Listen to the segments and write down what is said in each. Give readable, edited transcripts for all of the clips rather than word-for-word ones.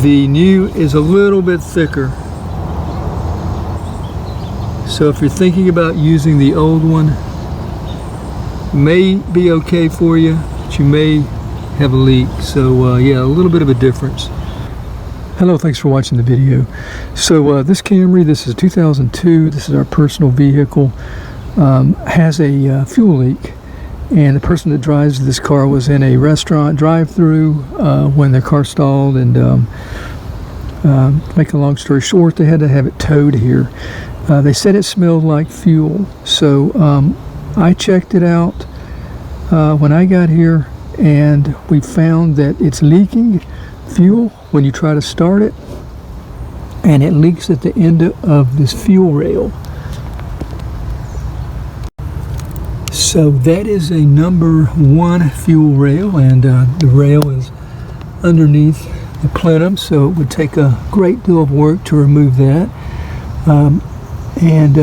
The new is a little bit thicker. So if you're thinking about using the old one, it may be okay for you, but you may have a leak. So yeah, a little bit of a difference. Hello, thanks for watching the video. So this Camry, this is 2002, this is our personal vehicle, has a fuel leak. And the person that drives this car was in a restaurant drive-through when their car stalled, and make a long story short, they had to have it towed here. They said it smelled like fuel, so I checked it out when I got here, and we found that it's leaking fuel when you try to start it, and it leaks at the end of this fuel rail. So that is a number 1 fuel rail, and the rail is underneath the plenum, so it would take a great deal of work to remove that. And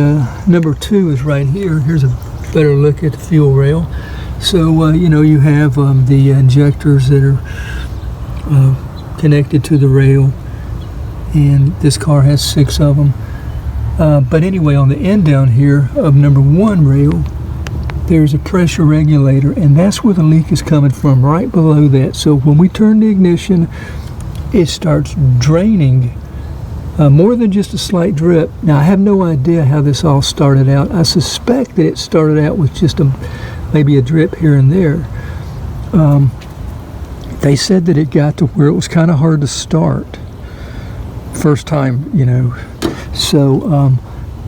number 2 is right here. Here's a better look at the fuel rail. So you know, you have the injectors that are connected to the rail, and this car has 6 of them. But anyway, on the end down here of number 1 rail, there's a pressure regulator, and that's where the leak is coming from, right below that. So when we turn the ignition, it starts draining more than just a slight drip. Now, I have no idea how this all started out. I suspect that it started out with just maybe a drip here and there. They said that it got to where it was kind of hard to start first time, you know. So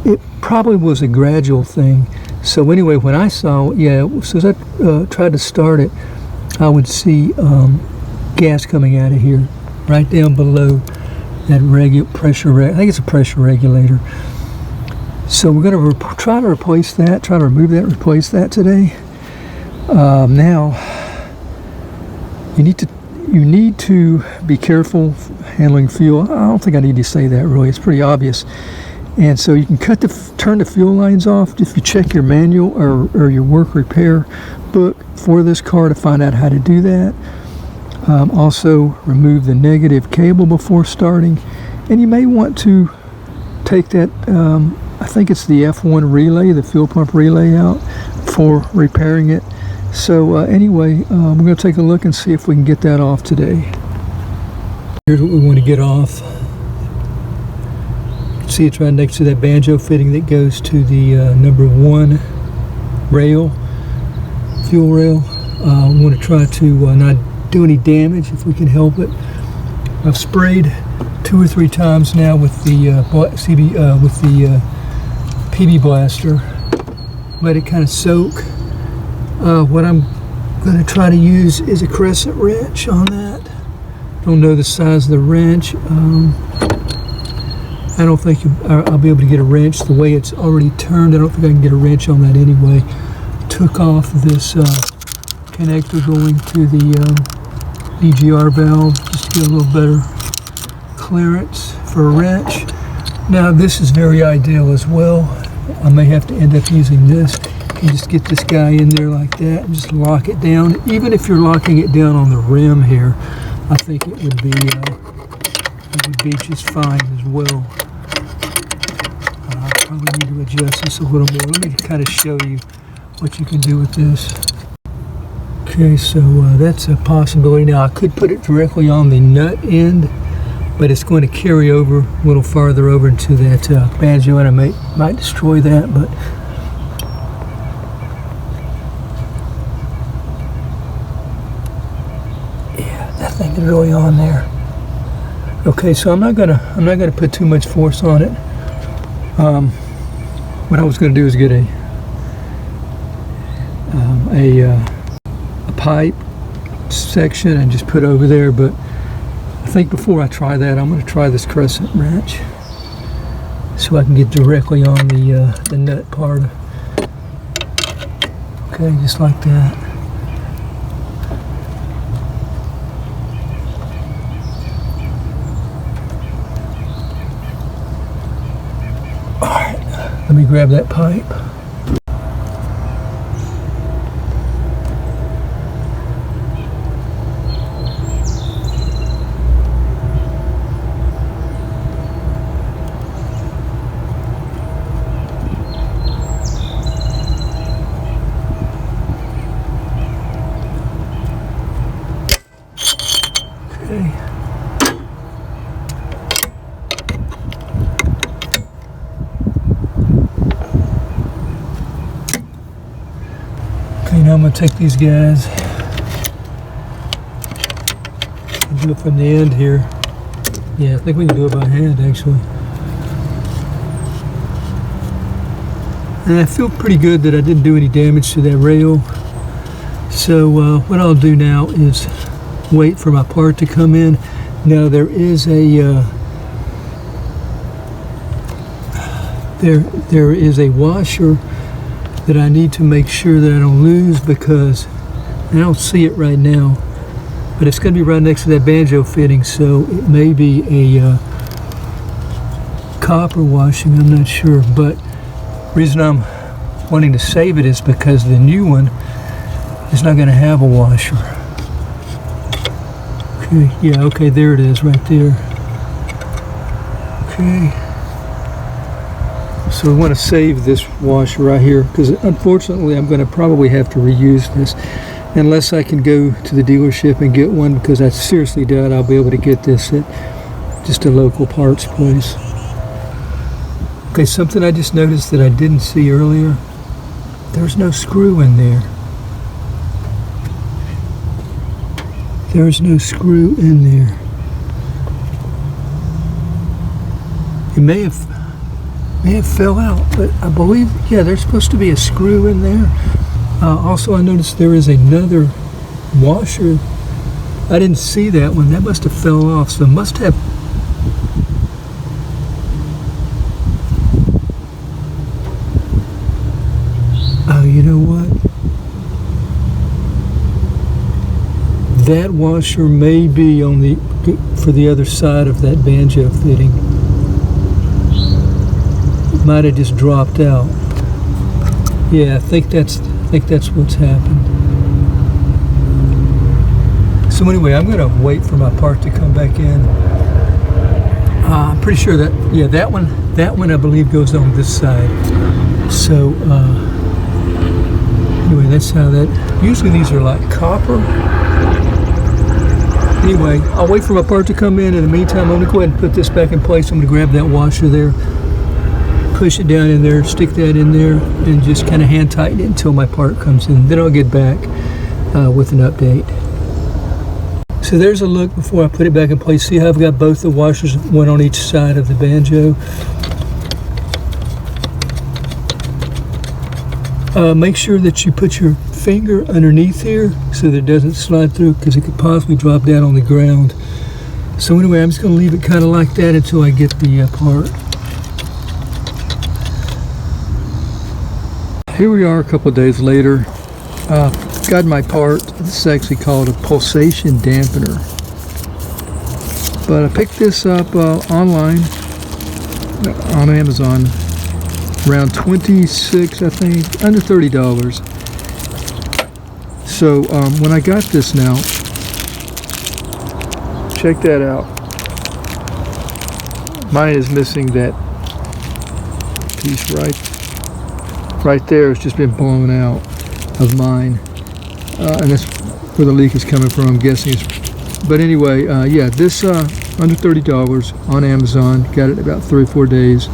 it probably was a gradual thing. So anyway, when I saw, so as I tried to start it, I would see gas coming out of here, right down below that pressure. I think it's a pressure regulator. So we're going to try to replace that, try to remove that, replace that today. Now, you need to be careful handling fuel. I don't think I need to say that really. It's pretty obvious. And so you can turn the fuel lines off if you check your manual or your work repair book for this car to find out how to do that. Also, remove the negative cable before starting. And you may want to take that, I think it's the F1 relay, the fuel pump relay out for repairing it. So anyway, we're going to take a look and see if we can get that off today. Here's what we want to get off. See, it's right next to that banjo fitting that goes to the number 1 rail, fuel rail. We want to try to not do any damage if we can help it. I've sprayed 2 or 3 times now with the PB blaster. Let it kind of soak. What I'm going to try to use is a crescent wrench on that. Don't know the size of the wrench. I don't think I'll be able to get a wrench the way it's already turned. I don't think I can get a wrench on that anyway. Took off this connector going to the EGR valve just to get a little better clearance for a wrench. Now this is very ideal as well. I may have to end up using this. You just get this guy in there like that and just lock it down. Even if you're locking it down on the rim here, I think it would be just fine as well. Probably need to adjust this a little more. Let me kind of show you what you can do with this. Okay, so that's a possibility. Now I could put it directly on the nut end, but it's going to carry over a little farther over into that banjo, and I might destroy that. But yeah, that thing is really on there. Okay, so I'm not gonna put too much force on it. What I was going to do is get a pipe section and just put over there, but I think before I try that, I'm going to try this crescent wrench so I can get directly on the nut part. Okay, just like that. Let me grab that pipe. take these guys and do it from the end here. Yeah, I think we can do it by hand actually. And I feel pretty good that I didn't do any damage to that rail. So what I'll do now is wait for my part to come in. Now there is a there is a washer that I need to make sure that I don't lose, because I don't see it right now, but it's going to be right next to that banjo fitting, so it may be a copper washing, I'm not sure. But the reason I'm wanting to save it is because the new one is not going to have a washer. Okay, yeah, okay, there it is right there. Okay. So I want to save this washer right here, because unfortunately I'm going to probably have to reuse this unless I can go to the dealership and get one, because I seriously doubt I'll be able to get this at just a local parts place. Okay, something I just noticed that I didn't see earlier. There's no screw in there. There's no screw in there. It may have fell out, but I believe, yeah, there's supposed to be a screw in there. Also, I noticed there is another washer. I didn't see that one. That must have fell off, so it must have. Oh, you know what? That washer may be on for the other side of that banjo fitting. Might have just dropped out. Yeah, I think that's what's happened. So anyway, I'm going to wait for my part to come back in. I'm pretty sure that, yeah, that one I believe goes on this side. So anyway, that's how that. Usually these are like copper. Anyway, I'll wait for my part to come in. In the meantime, I'm going to go ahead and put this back in place. I'm going to grab that washer there, push it down in there, stick that in there, and just kind of hand tighten it until my part comes in. Then I'll get back with an update. So there's a look before I put it back in place. See how I've got both the washers, one on each side of the banjo. Make sure that you put your finger underneath here so that it doesn't slide through, because it could possibly drop down on the ground. So anyway, I'm just going to leave it kind of like that until I get the part. Here we are a couple of days later. Got my part. This is actually called a Pulsation dampener. But I picked this up online on Amazon. Around $26, I think, under $30. So when I got this now, check that out. Mine is missing that piece right there. It's just been blown out of mine, and that's where the leak is coming from, I'm guessing. But anyway, yeah, this under $30 on Amazon. Got it in about 3 or 4 days.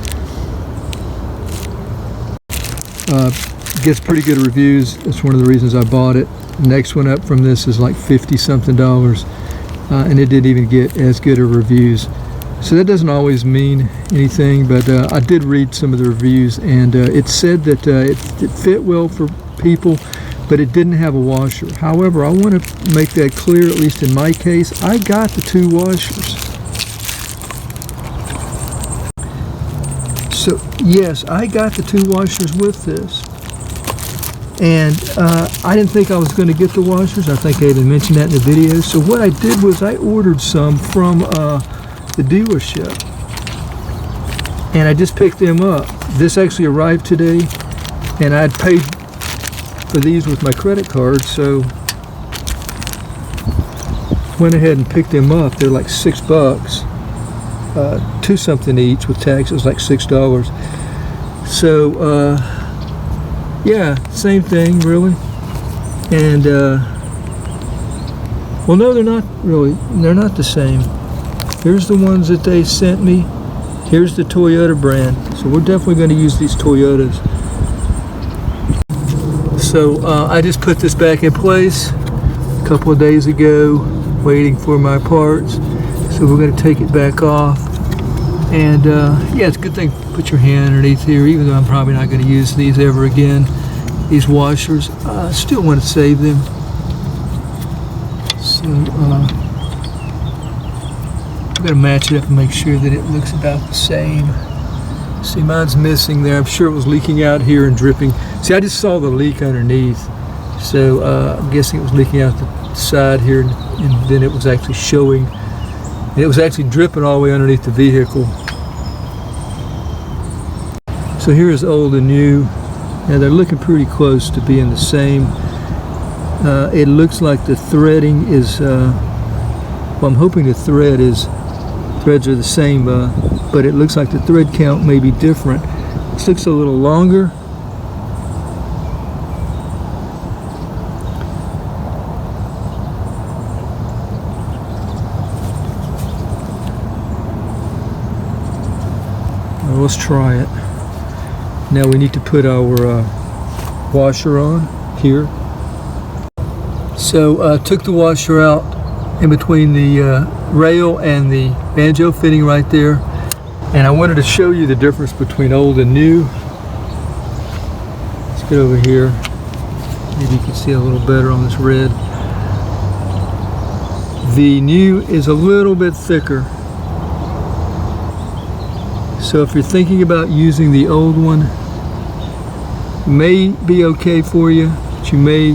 Gets pretty good reviews. That's one of the reasons I bought it. Next one up from this is like $50-something, and it didn't even get as good of reviews. So that doesn't always mean anything, but I did read some of the reviews, and it said that it fit well for people, but it didn't have a washer. However, I want to make that clear, at least in my case. I got the 2 washers. So yes, I got the 2 washers with this, and I didn't think I was going to get the washers. I think I even mentioned that in the video. So what I did was I ordered some from the dealership, and I just picked them up. This actually arrived today, and I'd paid for these with my credit card, so went ahead and picked them up. They're like $6. 2 something each with taxes, like $6. So yeah, same thing really. And well, no, they're not really. They're not the same. Here's the ones that they sent me. Here's the Toyota brand. So we're definitely going to use these Toyotas. So I just put this back in place a couple of days ago, waiting for my parts. So we're going to take it back off. And yeah, it's a good thing to put your hand underneath here, even though I'm probably not going to use these ever again. These washers, I still want to save them. So I'm going to match it up and make sure that it looks about the same. See, mine's missing there. I'm sure it was leaking out here and dripping. See, I just saw the leak underneath. So I'm guessing it was leaking out the side here, and then it was actually showing. And it was actually dripping all the way underneath the vehicle. So here is old and new. Now they're looking pretty close to being the same. It looks like the threading is, well, I'm hoping the threads are the same, but it looks like the thread count may be different. This looks a little longer. Well, let's try it. Now we need to put our washer on here. So took the washer out in between the rail and the banjo fitting right there, and I wanted to show you the difference between old and new. Let's get over here. Maybe you can see a little better on this red. The new is a little bit thicker. So if you're thinking about using the old one, it may be okay for you, but you may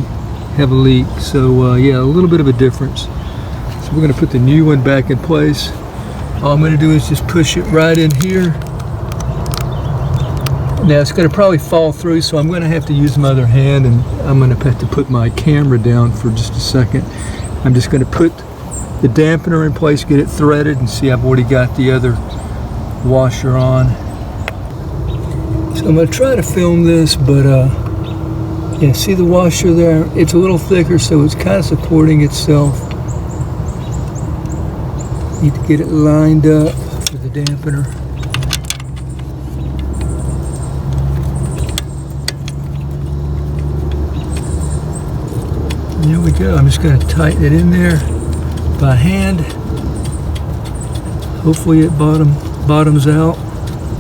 have a leak. So yeah, a little bit of a difference. So we're going to put the new one back in place. All I'm going to do is just push it right in here. Now it's going to probably fall through, so I'm going to have to use my other hand, and I'm going to have to put my camera down for just a second. I'm just going to put the dampener in place, get it threaded, and see I've already got the other washer on. So I'm going to try to film this, but yeah, see the washer there? It's a little thicker, so it's kind of supporting itself. Need to get it lined up for the dampener. And there we go. I'm just going to tighten it in there by hand. Hopefully it bottoms out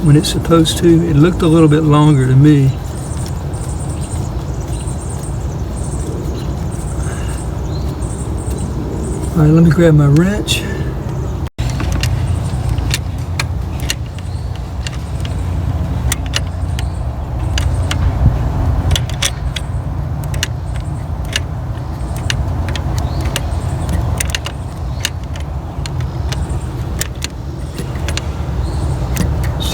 when it's supposed to. It looked a little bit longer to me. All right, let me grab my wrench.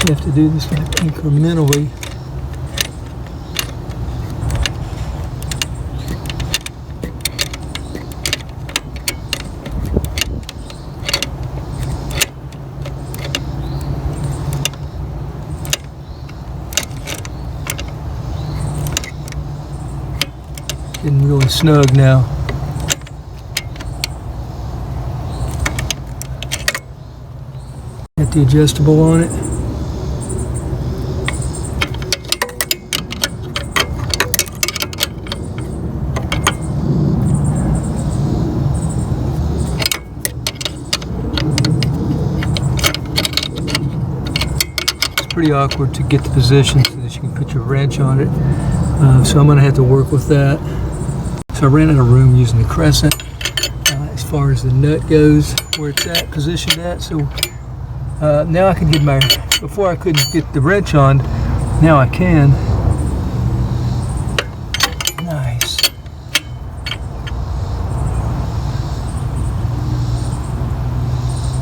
You have to do this incrementally. Getting really snug now. Got the adjustable on it. Pretty awkward to get the position so that you can put your wrench on it. So I'm going to have to work with that. So I ran out of room using the crescent as far as the nut goes, where it's at, positioned at. So now I can get my, before I couldn't get the wrench on, now I can. Nice.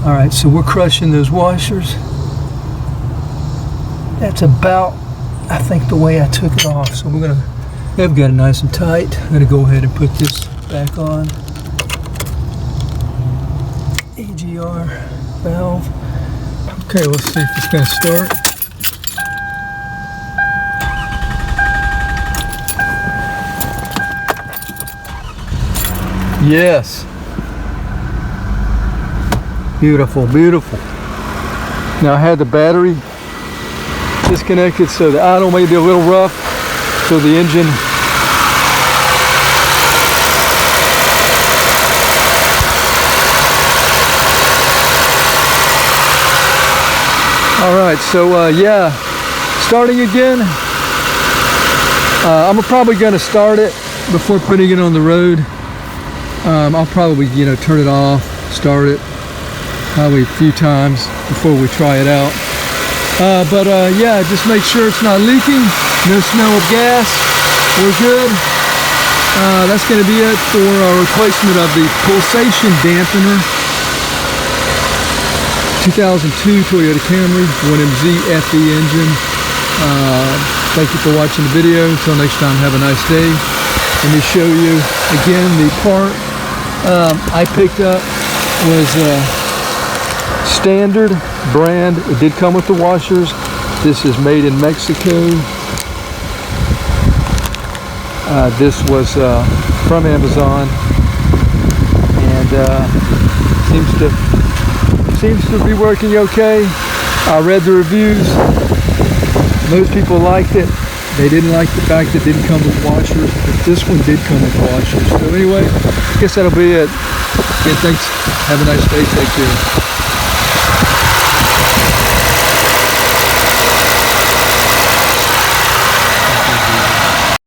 All right, so we're crushing those washers. That's about, I think, the way I took it off. So we're gonna, I've got it nice and tight. I'm gonna go ahead and put this back on. EGR valve. Okay, let's see if it's gonna start. Yes. Beautiful, beautiful. Now I had the battery disconnected, so the idle may be a little rough, so the engine All right, so yeah, starting again. I'm probably going to start it before putting it on the road. I'll probably, turn it off, start it probably a few times before we try it out. But yeah, just make sure it's not leaking, no smell of gas. We're good. That's going to be it for our replacement of the Pulsation dampener. 2002 Toyota Camry, 1MZ FE engine. Thank you for watching the video. Until next time, have a nice day. Let me show you again the part I picked up was standard brand. It did come with the washers. This is made in Mexico. This was from Amazon, and seems to be working okay. I read the reviews. Most people liked it. They didn't like the fact that it didn't come with washers, but this one did come with washers. So anyway, I guess that'll be it. Again, thanks. Have a nice day. Take care.